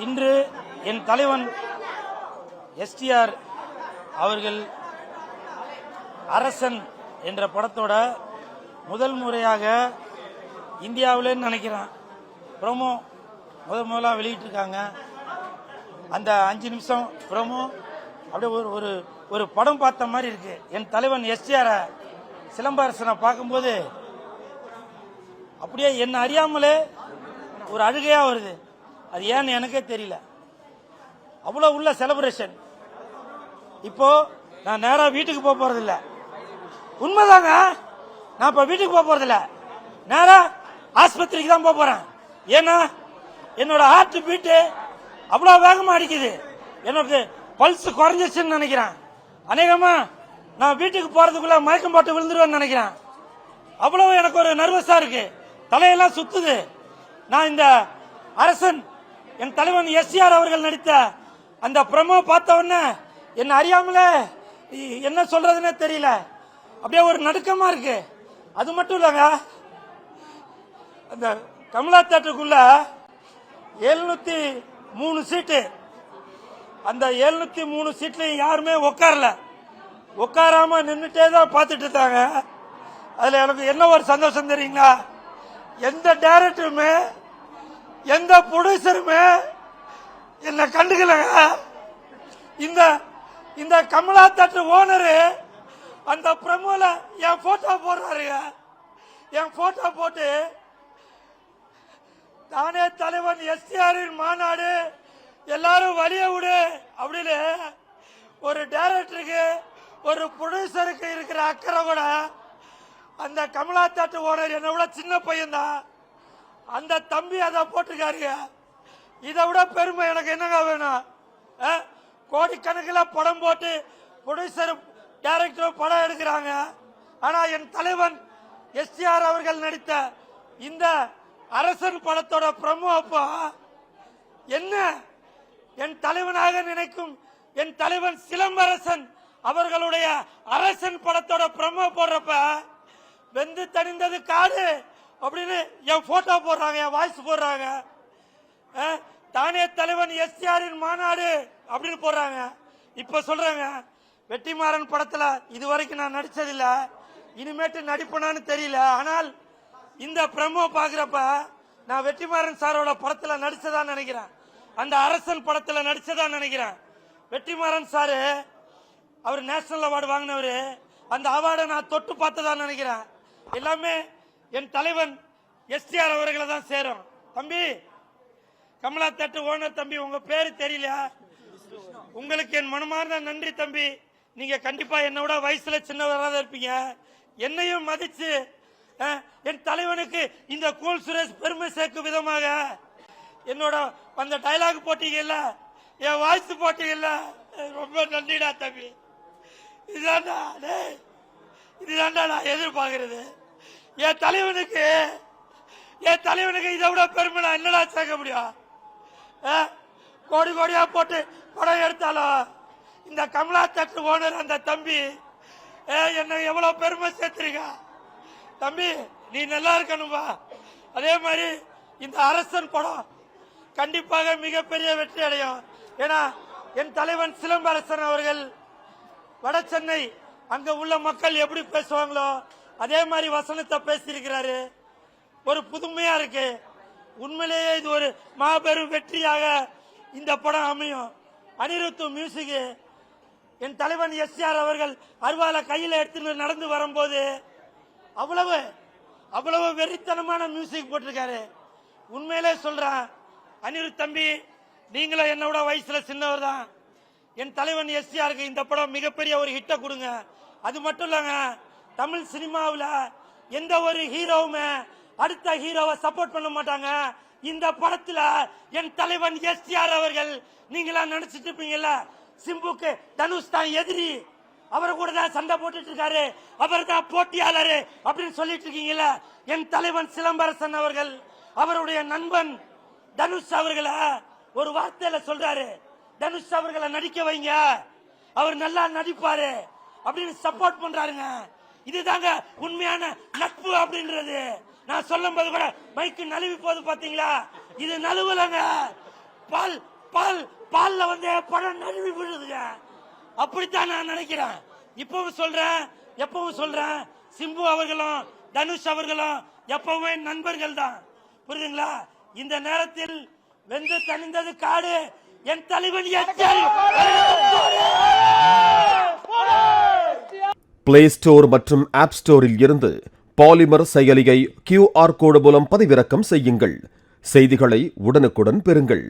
இன்று என் தலைவன் எஸ்டிஆர் அவர்கள் அரசன் என்ற படத்தோட முதல் முறையாக இந்தியாவிலே நினைக்கிறேன் ப்ரோமோ முதலா வெளியிட்டிருக்காங்க. அந்த 5 நிமிஷம் ப்ரோமோ அப்படியே ஒரு ஒரு படம் பார்த்த மாதிரி இருக்கு. என் தலைவன் எஸ்டிஆர் சிலம்பரசனை பார்க்கும்போது அப்படியே என்ன அறியாமலே ஒரு அழுகையா வருது. அது ஏன்னு எனக்கே தெரியல. அவ்வளவு உள்ள செலிப்ரேஷன். இப்போ நான் நேரா வீட்டுக்கு போக போறதில்ல. உண்மைதாங்க, நான் இப்ப வீட்டுக்கு போக போறதில்ல, நேரா ஆஸ்பத்திரிக்கு தான் போக போறேன். ஏன்னா என்னோட ஹார்ட் பீட்டு அவ்வளவு வேகமா அடிக்குது. எனக்கு பல்ஸ் குறைஞ்சிச்சுன்னு நினைக்கிறேன். அநேகமா நான் வீட்டுக்கு போறதுக்குள்ள மயக்கம் போட்டு விழுந்துருவேன்னு நினைக்கிறேன். அவ்வளவு எனக்கு ஒரு நர்வஸா இருக்கு, தலையெல்லாம் சுத்துது. நான் இந்த அரசன் என் தலைவன் எஸ்டிஆர் அவர்கள் நடித்த அந்த ப்ரோமோ பார்த்த உடனே என்ன அறியாமல என்ன சொல்றதுன்னே தெரியல. அப்படியே ஒரு நடுக்கமா இருக்கு. அது மட்டும் இல்லங்க, அந்த கமலா தியேட்டருக்குள்ள 703 சீட்டு. அந்த 703 சீட்லயும் யாருமே உட்காரல. உட்காராம நின்றுட்டே தான் பார்த்துட்டு இருந்தாங்க. அதுல எனக்கு என்ன ஒரு சந்தோஷம் தெரியுங்களா? எந்த டைரக்டருமே எந்த ப்ரொடியூசருமே என்ன கண்டுக்கலங்க. இந்த கமலா தியேட்டர் ஓனரு அந்த ப்ரோமோல என் போட்டோ போடுறாருங்க. என் போட்டோ போட்டு தானே தலைவன் எஸ்டிஆரின் மாநாடு எல்லாரும் வழிய விடு அப்படின்னு ஒரு டைரக்டருக்கு ஒரு ப்ரொடியூசருக்கு இருக்கிற அக்கறை கூட அந்த கமலா தியேட்டர் ஓனர் என்னை விட சின்ன பையன் தான். அந்த தம்பி அதை போட்டிருக்காருங்க. இதை விட பெருமை எனக்கு என்னங்க வேணும்? கோடிக்கணக்கில் படம் போட்டு ப்ரொடியூசர் டைரக்டர் படம் எடுக்கிறாங்க. ஆனா என் தலைவன் எஸ்டிஆர் அவர்கள் நடித்த இந்த அரசன் படத்தோட ப்ரோமோ அப்போ என்ன என் தலைவனாக நினைக்கும் என் தலைவன் சிலம்பரசன் அவர்களுடைய அரசன் படத்தோட ப்ரோமோ போடுறப்ப வெந்து தணிந்தது காடு அப்படின்னு என் போட்டோ போடுறாங்க, என் வாய்ஸ் போடுறாங்க. தானே தலைவன் எஸ்டிஆரின் மாநாடு அப்படின்னு போடுறாங்க. இப்ப சொல்றாங்க வெற்றிமாறன் படத்துல இதுவரைக்கும் நான் நடிச்சதில்லை, இனிமேட்டு நடிப்பனான்னு தெரியல. ஆனால் இந்த ப்ரோமோ பாக்குறப்ப நான் வெற்றிமாறன் சாரோட படத்துல நடிச்சதா நினைக்கிறேன். அந்த அரசன் படத்துல நடிச்சதா நினைக்கிறேன். வெற்றிமாறன் சாரு அவர் நேஷனல் அவார்டு வாங்கினவரு. அந்த அவார்டை நான் தொட்டு பார்த்ததா நினைக்கிறேன். எல்லாமே என் தலைவன் எஸ்டிஆர் அவர்களை தான் சேரும். தம்பி கமலா தியேட்டர் ஓனர் தம்பி, உங்க பேரு தெரியல. உங்களுக்கு என் மனமார்ந்த நன்றி தம்பி. நீங்க கண்டிப்பா என்னோட வயசுல சின்னவராக இருப்பீங்க. என்னையும் மதிச்சு என் தலைவனுக்கு இந்த கூல் சுரேஷ் பெருமை சேர்க்கும் விதமாக என்னோட அந்த டைலாக் போட்டீங்கல்ல, என் வாய்ஸ் போட்டீங்கல்ல, ரொம்ப நன்றிடா தம்பி. இதுதான்டா நான் எதிர்பார்க்கிறது. என் தலைவனுக்கு இதை விட பெருமை நான் என்னடா சேர்க்க முடியும்? கோடி கோடியா போட்டு படம் எடுத்தாலும் இந்த கமலா தியேட்டர் ஓனர் அந்த தம்பி என்ன எவ்வளவு பெருமை சேர்த்திருக்க. தம்பி நீ நல்லா இருக்கணும்பா. அதே மாதிரி இந்த அரசன் படம் கண்டிப்பாக மிகப்பெரிய வெற்றி அடையும். ஏன்னா என் தலைவன் சிலம்பரசன் அவர்கள் வட சென்னை அங்க உள்ள மக்கள் எப்படி பேசுவாங்களோ அதே மாதிரி வசனத்தை பேசியிருக்கிறாரு. ஒரு புதுமையா இருக்கு. உண்மையிலேயே இது ஒரு மாபெரும் வெற்றியாக இந்த படம் அமையும். அனிருத்து மியூசிக். என் தலைவன் எஸ்டிஆர் அவர்கள் அருவாலை கையில எடுத்து நடந்து வரும்போது அவ்வளவு வெறித்தனமான மியூசிக் போட்டிருக்காரு. உண்மையிலே சொல்றேன் அனிருத் தம்பி, நீங்களும் என்னோட வயசுல சின்னவர் தான். என் தலைவன் எஸ்டிஆருக்கு இந்த படம் மிகப்பெரிய ஒரு ஹிட்டை கொடுங்க. அது மட்டும் இல்லங்க, தமிழ் சினிமாவில் எந்த ஒரு ஹீரோவுமே அடுத்த ஹீரோவை சப்போர்ட் பண்ண மாட்டாங்க. இந்த படத்துல என் தலைவன் எஸ்டிஆர் அவர்கள் நீங்களா நினைச்சிட்டு இருப்பீங்கல்ல, சிம்புக்கு தனுஷ் தான் எதிரி, அவரை கூட தான் சண்டை போட்டுட்டு இருக்காரு, அவர் தான் போட்டியாளர் அப்படின்னு சொல்லிட்டு இருக்கீங்கல்ல. என் தலைவன் சிலம்பரசன் அவர்கள் அவருடைய நண்பன் தனுஷ் அவர்களை ஒரு வார்த்தையில சொல்றாரு, தனுஷ் அவர்களை நடிக்க வைங்க, அவர் நல்லா நடிப்பாரு அப்படின்னு சப்போர்ட் பண்றாருங்க. இதுதாங்க உண்மையான நட்பு அப்படின்றது. நான் சொல்லும் போது கூட மைக்கு நழுவி போது பாத்தீங்களா? இது நழுவலங்க, பால் பால் பால்ல வந்து படம் நழுவி விழுதுங்க. அப்படித்தான் நான் நினைக்கிறேன். இப்பவும் சொல்றேன், எப்பவும் சொல்றேன், சிம்பு அவர்களும் தனுஷ் அவர்களும் எப்பவுமே நண்பர்கள் தான். புரியுதுங்களா? இந்த நேரத்தில் வெந்து தணிந்தது காடு, என் தலைவன் பிளே ஸ்டோர் மற்றும் ஆப் ஸ்டோரில் இருந்து பாலிமர் செயலியை QR கோடு மூலம் பதிவிறக்கம் செய்யுங்கள். செய்திகளை உடனுக்குடன் பெறுங்கள்.